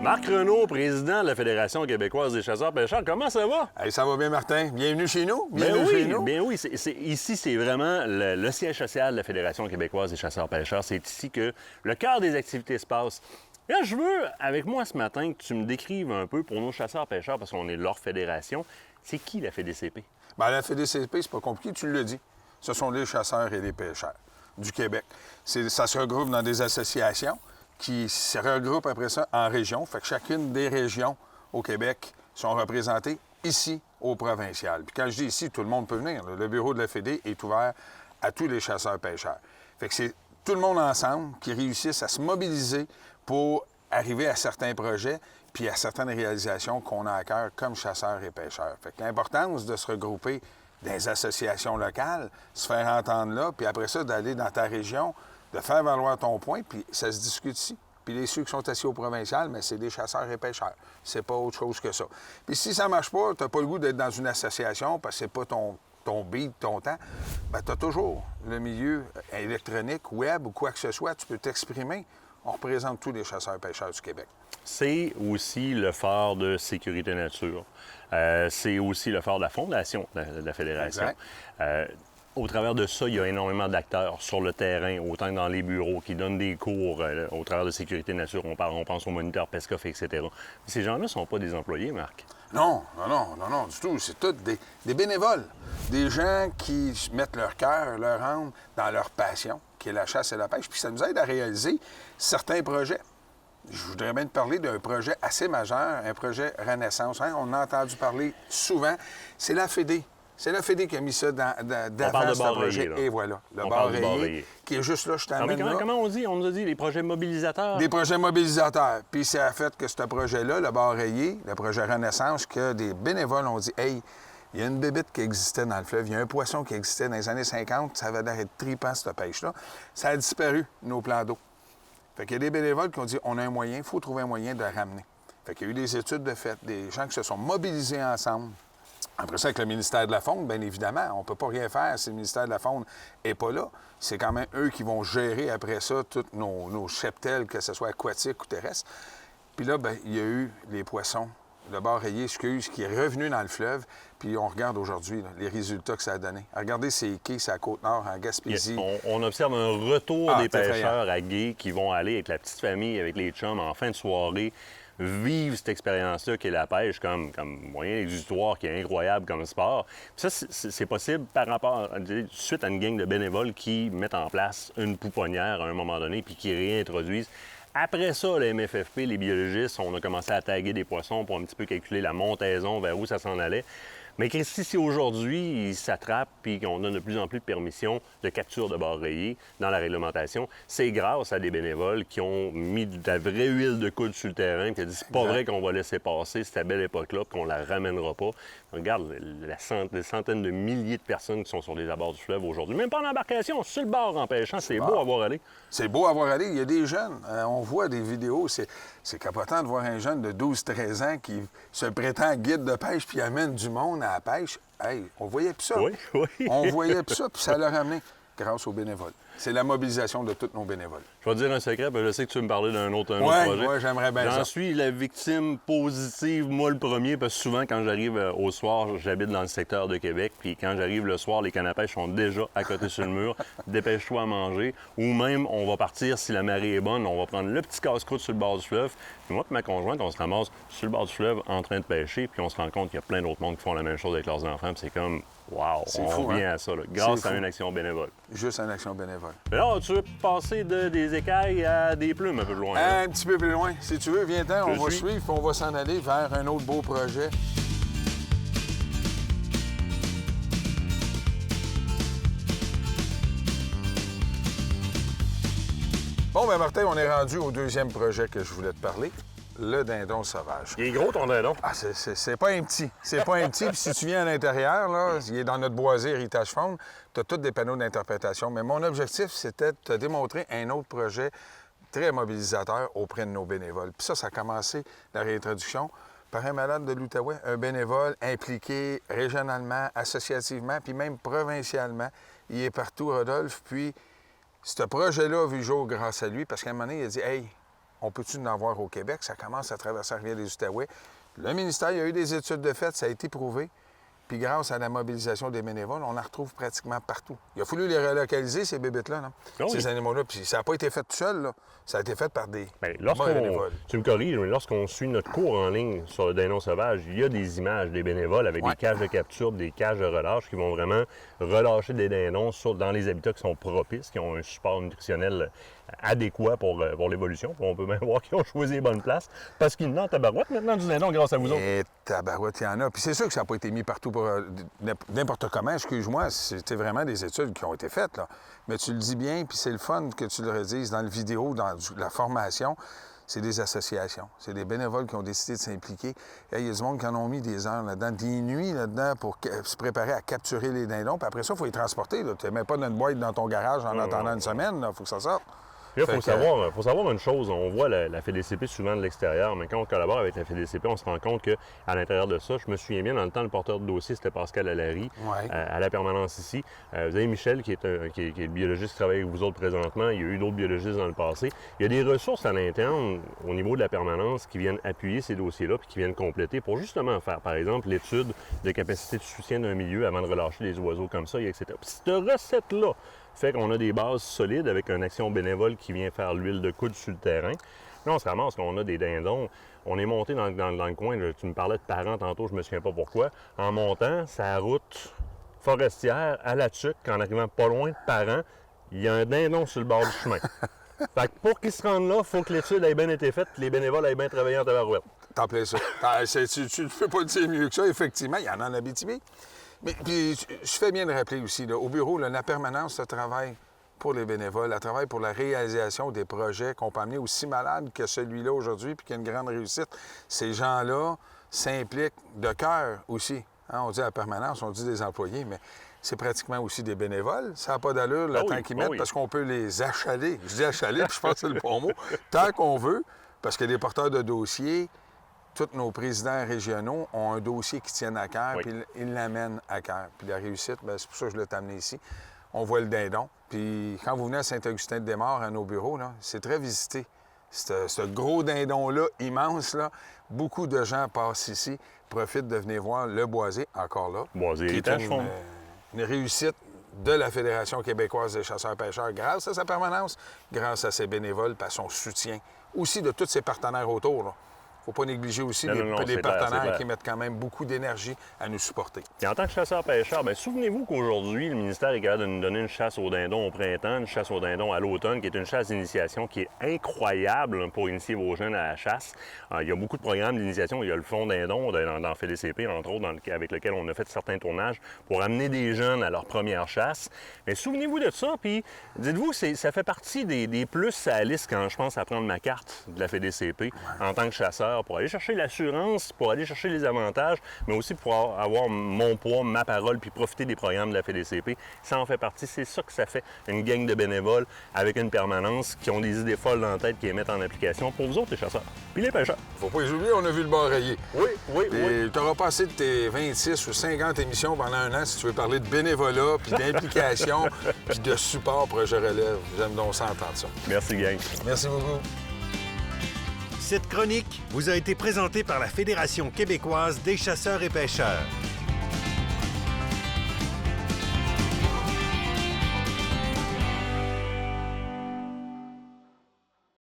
Marc Renaud, président de la Fédération québécoise des chasseurs-pêcheurs, comment ça va? Hey, ça va bien, Martin? Bienvenue chez nous. Bienvenue chez nous. Bien oui, ici, c'est vraiment le siège social de la Fédération québécoise des chasseurs-pêcheurs. C'est ici que le cœur des activités se passe. Là, je veux, avec moi ce matin, que tu me décrives un peu pour nos chasseurs-pêcheurs, parce qu'on est leur fédération, c'est qui la FDCP? Bien, la FDCP, c'est pas compliqué, tu l'as dit. Ce sont les chasseurs et les pêcheurs du Québec. Ça se regroupe dans des associations qui se regroupent après ça en régions. Fait que chacune des régions au Québec sont représentées ici au provincial. Puis quand je dis ici, tout le monde peut venir. Le bureau de la Fédé est ouvert à tous les chasseurs-pêcheurs. Fait que c'est tout le monde ensemble qui réussissent à se mobiliser pour arriver à certains projets puis à certaines réalisations qu'on a à cœur comme chasseurs et pêcheurs. Fait que l'importance de se regrouper dans les associations locales, se faire entendre là, puis après ça, d'aller dans ta région, de faire valoir ton point, puis ça se discute ici. Puis ceux qui sont assis au provincial, mais c'est des chasseurs et pêcheurs. C'est pas autre chose que ça. Puis si ça marche pas, t'as pas le goût d'être dans une association parce que c'est pas ton beat, ton temps, bien, tu as toujours le milieu électronique, web ou quoi que ce soit, tu peux t'exprimer. On représente tous les chasseurs-pêcheurs du Québec. C'est aussi le phare de Sécurité Nature. C'est aussi le phare de la fondation de la Fédération. Au travers de ça, il y a énormément d'acteurs sur le terrain, autant que dans les bureaux, qui donnent des cours au travers de Sécurité Nature. On pense aux moniteurs PESCOF, etc. Mais ces gens-là ne sont pas des employés, Marc. Non, du tout. C'est tous des bénévoles. Des gens qui mettent leur cœur, leur âme dans leur passion, qui est la chasse et la pêche. Puis ça nous aide à réaliser certains projets. Je voudrais bien te parler d'un projet assez majeur, un projet Renaissance. Hein? On a entendu parler souvent. C'est la Fédé. C'est la Fédé qui a mis ça d'avant ce projet. Et voilà, le bar rayé, qui est juste là, je t'amène là. Comment on dit? On nous a dit les projets mobilisateurs. Des projets mobilisateurs. Puis c'est à fait que ce projet-là, le bar rayé, le projet Renaissance, que des bénévoles ont dit « Hey, il y a une bébite qui existait dans le fleuve, il y a un poisson qui existait dans les années 50, ça avait l'air d'être tripant, cette pêche-là. Ça a disparu, nos plans d'eau. » Fait qu'il y a des bénévoles qui ont dit « On a un moyen, il faut trouver un moyen de le ramener. » Fait qu'il y a eu des études de fait, des gens qui se sont mobilisés ensemble. Après ça, avec le ministère de la Faune, bien évidemment, on ne peut pas rien faire si le ministère de la Faune n'est pas là. C'est quand même eux qui vont gérer après ça tous nos cheptels, que ce soit aquatiques ou terrestres. Puis là, bien, il y a eu les poissons, le bar rayé, qui est revenu dans le fleuve. Puis on regarde aujourd'hui là, les résultats que ça a donné. Regardez ces quais, c'est à Côte-Nord, en Gaspésie. On observe un retour des pêcheurs à Gué qui vont aller avec la petite famille, avec les chums, en fin de soirée, vivre cette expérience-là qui est la pêche comme moyen exutoire qui est incroyable comme sport. Puis ça, c'est possible par rapport suite à une gang de bénévoles qui mettent en place une pouponnière à un moment donné puis qui réintroduisent. Après ça, le MFFP, les biologistes, on a commencé à taguer des poissons pour un petit peu calculer la montaison, vers où ça s'en allait. Mais Christy, si aujourd'hui, ils s'attrapent et qu'on donne de plus en plus de permissions de capture de bar rayé dans la réglementation, c'est grâce à des bénévoles qui ont mis de la vraie huile de coude sur le terrain, qui ont dit c'est pas vrai qu'on va laisser passer cette belle époque-là, qu'on la ramènera pas. Regarde, les centaines de milliers de personnes qui sont sur les abords du fleuve aujourd'hui, même pas en embarcation, sur le bord en pêchant, c'est beau à voir aller. C'est beau à voir aller. Il y a des jeunes, on voit des vidéos, c'est capotant de voir un jeune de 12-13 ans qui se prétend guide de pêche puis amène du monde à la pêche. Hey, on voyait plus ça. Oui. On voyait plus ça, puis ça l'a ramené grâce aux bénévoles. C'est la mobilisation de tous nos bénévoles. Je vais te dire un secret, parce que je sais que tu veux me parler d'un autre projet. Oui, j'aimerais bien ça. J'en suis la victime positive, moi le premier, parce que souvent, quand j'arrive au soir, j'habite dans le secteur de Québec, puis quand j'arrive le soir, les cannes à pêche sont déjà à côté sur le mur. Dépêche-toi à manger. Ou même, on va partir, si la marée est bonne, on va prendre le petit casse-croûte sur le bord du fleuve. Puis moi et ma conjointe, on se ramasse sur le bord du fleuve en train de pêcher, puis on se rend compte qu'il y a plein d'autres mondes qui font la même chose avec leurs enfants, puis c'est comme... Wow, on revient à ça, là, grâce à une action bénévole. Juste une action bénévole. Mais là, tu veux passer des écailles à des plumes un peu plus loin. Un petit peu plus loin. Si tu veux, viens-t'en, on va suivre, puis on va s'en aller vers un autre beau projet. Bon, bien, Martin, on est rendu au deuxième projet que je voulais te parler. Le dindon sauvage. Il est gros, ton dindon? Ah, c'est pas un petit. C'est pas un petit. Puis si tu viens à l'intérieur, là, il est dans notre boisé Héritage Faune, tu as tous des panneaux d'interprétation. Mais mon objectif, c'était de te démontrer un autre projet très mobilisateur auprès de nos bénévoles. Puis ça a commencé, la réintroduction, par un malade de l'Outaouais, un bénévole impliqué régionalement, associativement, puis même provincialement. Il est partout, Rodolphe. Puis ce projet-là a vu le jour grâce à lui, parce qu'à un moment donné, il a dit « Hey, on peut-tu en avoir au Québec? Ça commence à traverser la rivière des Outaouais. Le ministère, il y a eu des études de fait, ça a été prouvé. Puis grâce à la mobilisation des bénévoles, on en retrouve pratiquement partout. Il a fallu les relocaliser, ces bébites-là, ces animaux-là. Puis ça n'a pas été fait tout seul, là. Ça a été fait par des bénévoles. Tu me corriges, mais lorsqu'on suit notre cours en ligne sur le dindon sauvage, il y a des images des bénévoles avec des cages de capture, des cages de relâche qui vont vraiment relâcher des dindons dans les habitats qui sont propices, qui ont un support nutritionnel adéquat pour l'évolution. On peut même voir qu'ils ont choisi les bonnes places parce qu'ils n'ont tabarouette maintenant du dindon grâce à vous autres. Et tabarouette, il y en a. Puis c'est sûr que ça n'a pas été mis partout pour n'importe comment. Excuse-moi, c'était vraiment des études qui ont été faites, là. Mais tu le dis bien, puis c'est le fun que tu le redises dans le vidéo, dans la formation. C'est des associations. C'est des bénévoles qui ont décidé de s'impliquer. Il y a du monde qui en ont mis des heures là-dedans, des nuits là-dedans pour se préparer à capturer les dindons. Puis après ça, il faut les transporter. Tu ne mets pas dans une boîte dans ton garage en attendant une semaine. Il faut que ça sorte. Il faut savoir une chose, on voit la FDCP souvent de l'extérieur, mais quand on collabore avec la FDCP, on se rend compte qu'à l'intérieur de ça, je me souviens bien, dans le temps, le porteur de dossier, c'était Pascal Allary, à la permanence ici. Vous avez Michel, qui est le biologiste qui travaille avec vous autres présentement. Il y a eu d'autres biologistes dans le passé. Il y a des ressources à l'interne, au niveau de la permanence, qui viennent appuyer ces dossiers-là puis qui viennent compléter pour justement faire, par exemple, l'étude de capacité de soutien d'un milieu avant de relâcher des oiseaux comme ça, etc. Puis cette recette-là fait qu'on a des bases solides avec une action bénévole qui vient faire l'huile de coude sur le terrain. Là, on se ramasse qu'on a des dindons. On est monté dans le coin. Tu me parlais de parents tantôt, je me souviens pas pourquoi. En montant, sa route forestière à la tuque, en arrivant pas loin de parents, il y a un dindon sur le bord du chemin. Fait que pour qu'ils se rendent là, il faut que l'étude ait bien été faite et que les bénévoles aient bien travaillé en tabarouette. T'en plais ça. Tu ne peux pas dire mieux que ça, effectivement. Il y en a en Abitibi. Mais puis, je fais bien de rappeler aussi, là, au bureau, là, la permanence, ça travaille pour les bénévoles, elle travaille pour la réalisation des projets qu'on peut amener aussi malades que celui-là aujourd'hui, puis qui a une grande réussite. Ces gens-là s'impliquent de cœur aussi. Hein, on dit à la permanence, on dit des employés, mais c'est pratiquement aussi des bénévoles. Ça n'a pas d'allure le temps qu'ils mettent parce qu'on peut les achaler. Je dis achaler, puis je pense que c'est le bon mot. Tant qu'on veut, parce que les porteurs de dossiers, tous nos présidents régionaux ont un dossier qui tiennent à cœur, puis ils l'amènent à cœur. Puis la réussite, bien, c'est pour ça que je l'ai amené ici. On voit le dindon. Puis quand vous venez à Saint-Augustin-de-Desmaures, à nos bureaux, là, c'est très visité. Ce gros dindon-là, immense, là, beaucoup de gens passent ici, profitent de venir voir le boisé, encore là. Boisé qui est une réussite de la Fédération québécoise des chasseurs-pêcheurs grâce à sa permanence, grâce à ses bénévoles, à son soutien, aussi de tous ses partenaires autour, là. Il ne faut pas négliger aussi les partenaires qui mettent quand même beaucoup d'énergie à nous supporter. Et en tant que chasseur-pêcheur, bien, souvenez-vous qu'aujourd'hui, le ministère est capable de nous donner une chasse aux dindons au printemps, une chasse aux dindons à l'automne, qui est une chasse d'initiation qui est incroyable pour initier vos jeunes à la chasse. Il y a beaucoup de programmes d'initiation. Il y a le Fonds dindon dans FDCP, entre autres, avec lequel on a fait certains tournages pour amener des jeunes à leur première chasse. Mais souvenez-vous de ça, puis dites-vous, ça fait partie des plus à la liste quand je pense à prendre ma carte de la FDCP en tant que chasseur, pour aller chercher l'assurance, pour aller chercher les avantages, mais aussi pour avoir mon poids, ma parole, puis profiter des programmes de la FDCP. Ça en fait partie. C'est ça que ça fait, une gang de bénévoles avec une permanence qui ont des idées folles dans la tête, qui les mettent en application pour vous autres, les chasseurs. Puis les pêcheurs. Faut pas les oublier, on a vu le bar rayé. Oui. Tu auras passé de tes 26 ou 50 émissions pendant un an si tu veux parler de bénévolat, puis d'implication, puis de support Projet Relève. J'aime donc ça entendre ça. Merci, gang. Merci beaucoup. Cette chronique vous a été présentée par la Fédération québécoise des chasseurs et pêcheurs.